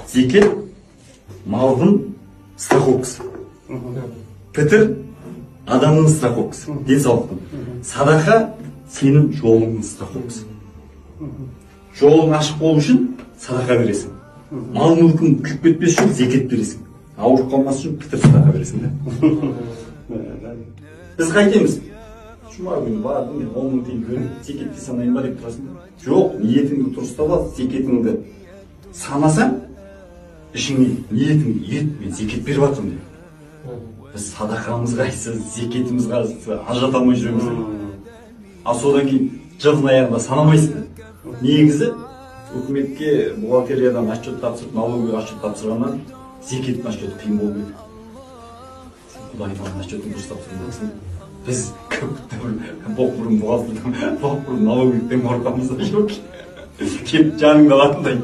Зекет малдың страховкасы. Пітір адамның страховкасы, денсаулықтың. Садақа сенің жолыңның страховкасы. Жолың ашық болу үшін садақа бересің. Мал мүлкің күйіп кетпес үшін зекет бересің. Ауырып қалмас үшін пітір садақа бересің да. Біз қайтеміз? Жұма күні бардым, мен 10 мың теңге беріп, зекетті санайын ба деп тұрасың. Жоқ, ниетіңді дұрыс ұстап ал, зекетіңді санасаң, ішіңе ниетіңді ет, мен зекет беріп жатырмын деп. Біз садақамыз қайсы, зекетіміз қайсы, ажырата алмай жүреміз. Ал содан кейін жылдың аяғында санамайсың. Негізі үкіметке бухгалтериядан отчет тапсырып, налоговый отчет тапсырғаннан зекеттің отчеті қиын болмайды. Құдайдан отчетін дұрыс тапсырмайсың. Біз боқмұрын бухгалтерден, боқмұрын налоговийліктен қорқамыз да жоқ. Кеп жаныңды алатындай.